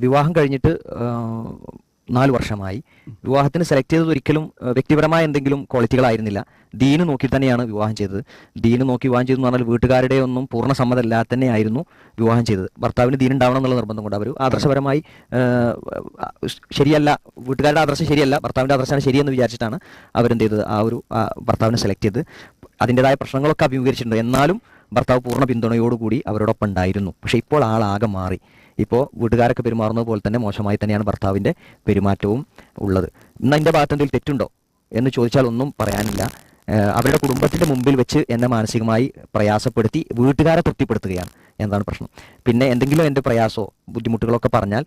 വിവാഹം കഴിഞ്ഞിട്ട് 4 വർഷമായി. വിവാഹത്തിന് സെലക്ട് ചെയ്തത് ഒരിക്കലും വ്യക്തിപരമായ എന്തെങ്കിലും ക്വാളിറ്റികളായിരുന്നില്ല. ദീന് നോക്കി തന്നെയാണ് വിവാഹം ചെയ്തത്. ദീന് നോക്കി വിവാഹം ചെയ്തെന്ന് പറഞ്ഞാൽ വീട്ടുകാരുടെ ഒന്നും പൂർണ്ണ സമ്മതമില്ലാതെ തന്നെയായിരുന്നു വിവാഹം ചെയ്തത്. ഭർത്താവിന് ദീൻ ഉണ്ടാവണം എന്നുള്ള നിർബന്ധം കൊണ്ട് അവർ ആദർശപരമായി ശരിയല്ല, വീട്ടുകാരുടെ ആദർശം ശരിയല്ല, ഭർത്താവിൻ്റെ ആദർശമാണ് ശരിയെന്ന് വിചാരിച്ചിട്ടാണ് അവരെന്ത് ചെയ്തത്, ആ ഒരു ഭർത്താവിനെ സെലക്ട് ചെയ്ത്. അതിൻ്റെതായ പ്രശ്നങ്ങളൊക്കെ അഭിമുഖീകരിച്ചിട്ടുണ്ട്. എന്നാലും ഭർത്താവ് പൂർണ്ണ പിന്തുണയോടുകൂടി അവരോടൊപ്പം ഉണ്ടായിരുന്നു. പക്ഷേ ഇപ്പോൾ ആളാകെ മാറി. ഇപ്പോൾ വീട്ടുകാരൊക്കെ പെരുമാറുന്നത് പോലെ തന്നെ മോശമായി തന്നെയാണ് ഭർത്താവിൻ്റെ പെരുമാറ്റവും ഉള്ളത്. ഇന്ന് എൻ്റെ ഭാഗത്ത് എന്തെങ്കിലും തെറ്റുണ്ടോ എന്ന് ചോദിച്ചാൽ ഒന്നും പറയാനില്ല. അവരുടെ കുടുംബത്തിൻ്റെ മുമ്പിൽ വെച്ച് എന്നെ മാനസികമായി പ്രയാസപ്പെടുത്തി വീട്ടുകാരെ തൃപ്തിപ്പെടുത്തുകയാണ് എന്നതാണ് പ്രശ്നം. പിന്നെ എന്തെങ്കിലും എൻ്റെ പ്രയാസമോ ബുദ്ധിമുട്ടുകളൊക്കെ പറഞ്ഞാൽ,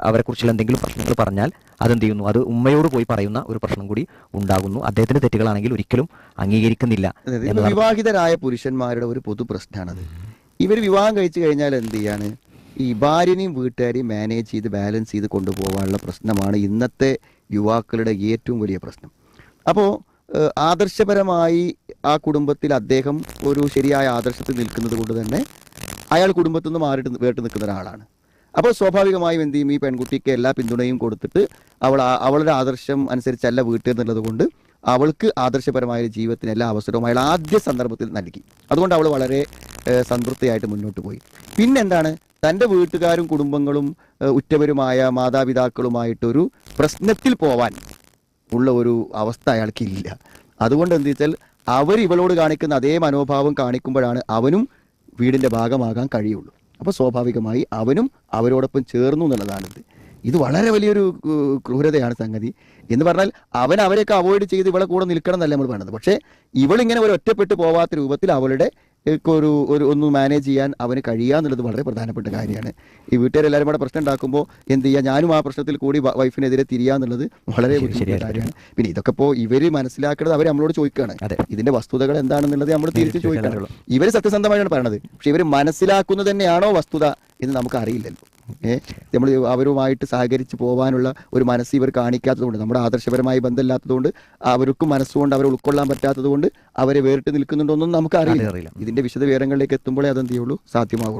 അവരെക്കുറിച്ചുള്ള എന്തെങ്കിലും പ്രശ്നങ്ങൾ പറഞ്ഞാൽ അതെന്ത് ചെയ്യുന്നു, അത് ഉമ്മയോട് പോയി പറയുന്ന ഒരു പ്രശ്നം കൂടി ഉണ്ടാകുന്നു. അദ്ദേഹത്തിൻ്റെ തെറ്റുകളാണെങ്കിൽ ഒരിക്കലും അംഗീകരിക്കുന്നില്ല. വിവാഹിതരായ പുരുഷന്മാരുടെ ഒരു പൊതു പ്രശ്നമാണത്. ഇവർ വിവാഹം കഴിച്ചു കഴിഞ്ഞാൽ എന്ത് ചെയ്യാണ്, ഈ ഭാര്യനെയും വീട്ടുകാരെയും മാനേജ് ചെയ്ത് ബാലൻസ് ചെയ്ത് കൊണ്ടുപോകാനുള്ള പ്രശ്നമാണ് ഇന്നത്തെ യുവാക്കളുടെ ഏറ്റവും വലിയ പ്രശ്നം. അപ്പോൾ ആദർശപരമായി ആ കുടുംബത്തിൽ അദ്ദേഹം ഒരു ശരിയായ ആദർശത്തിൽ നിൽക്കുന്നത് കൊണ്ട് തന്നെ അയാൾ കുടുംബത്തിൽ നിന്ന് വേറിട്ട് നിൽക്കുന്ന ഒരാളാണ്. അപ്പോൾ സ്വാഭാവികമായും എന്ത് ചെയ്യും, ഈ പെൺകുട്ടിക്ക് എല്ലാ പിന്തുണയും കൊടുത്തിട്ട് അവളുടെ ആദർശം അനുസരിച്ചല്ല വീട്ടിൽ എന്നുള്ളത് കൊണ്ട് അവൾക്ക് ആദർശപരമായ ജീവിതത്തിന് എല്ലാ അവസരവും അയാൾ ആദ്യ സന്ദർഭത്തിൽ നൽകി. അതുകൊണ്ട് അവൾ വളരെ സംതൃപ്തിയായിട്ട് മുന്നോട്ട് പോയി. പിന്നെന്താണ്, തൻ്റെ വീട്ടുകാരും കുടുംബങ്ങളും ഉറ്റവരുമായ മാതാപിതാക്കളുമായിട്ടൊരു പ്രശ്നത്തിൽ പോവാൻ ഉള്ള ഒരു അവസ്ഥ അയാൾക്കില്ല. അതുകൊണ്ട് എന്ത് വെച്ചാൽ അവർ ഇവളോട് കാണിക്കുന്ന അതേ മനോഭാവം കാണിക്കുമ്പോഴാണ് അവനും വീടിൻ്റെ ഭാഗമാകാൻ കഴിയുള്ളൂ. അപ്പോൾ സ്വാഭാവികമായി അവനും അവരോടൊപ്പം ചേർന്നു എന്നുള്ളതാണിത്. ഇത് വളരെ വലിയൊരു ക്രൂരതയാണ് സംഗതി. എന്ന് പറഞ്ഞാൽ അവൻ അവരെയൊക്കെ അവോയ്ഡ് ചെയ്ത് ഇവളെ കൂടെ നിൽക്കണം എന്നല്ല നമ്മൾ പറയുന്നത്. പക്ഷേ ഇവളിങ്ങനെ ഒരു ഒറ്റപ്പെട്ടു പോവാത്ത രൂപത്തിൽ അവളുടെ ഒന്ന് മാനേജ് ചെയ്യാൻ അവന് കഴിയുക എന്നുള്ളത് വളരെ പ്രധാനപ്പെട്ട കാര്യമാണ്. ഈ വീട്ടുകാരെല്ലാവരും കൂടെ പ്രശ്നം ഉണ്ടാക്കുമ്പോൾ എന്ത് ചെയ്യുക, ഞാനും ആ പ്രശ്നത്തിൽ കൂടി വൈഫിനെതിരെ തിരിയുക എന്നുള്ളത് വളരെ ബുദ്ധിമുട്ടുള്ള കാര്യമാണ്. പിന്നെ ഇതൊക്കെ ഇപ്പോൾ ഇവർ മനസ്സിലാക്കുന്നത് അവർ നമ്മളോട് ചോദിക്കുകയാണ്, ഇതിന്റെ വസ്തുതകൾ എന്താണെന്നുള്ളത് നമ്മൾ തിരിച്ച് ചോദിക്കണം. ഇവർ സത്യസന്ധമായാണ് പറയണത്, പക്ഷെ ഇവർ മനസ്സിലാക്കുന്നത് തന്നെയാണോ വസ്തുത എന്ന് നമുക്ക് അറിയില്ലല്ലോ. നമ്മൾ അവരുമായിട്ട് സഹകരിച്ച് പോകാനുള്ള ഒരു മനസ്സ് ഇവർ കാണിക്കാത്തതുകൊണ്ട്, നമ്മുടെ ആദർശപരമായി ബന്ധമില്ലാത്തതുകൊണ്ട്, അവർക്കും മനസ്സുകൊണ്ട് അവരെ ഉൾക്കൊള്ളാൻ പറ്റാത്തത് കൊണ്ട് അവരെ വേറിട്ട് നിൽക്കുന്നുണ്ടോന്നും നമുക്ക് അറിയില്ല. ഇതിന്റെ വിശദ വിവരങ്ങളിലേക്ക് എത്തുമ്പോഴേ അതെന്ത് ചെയ്യുള്ളൂ, സാധ്യമാകുള്ളൂ.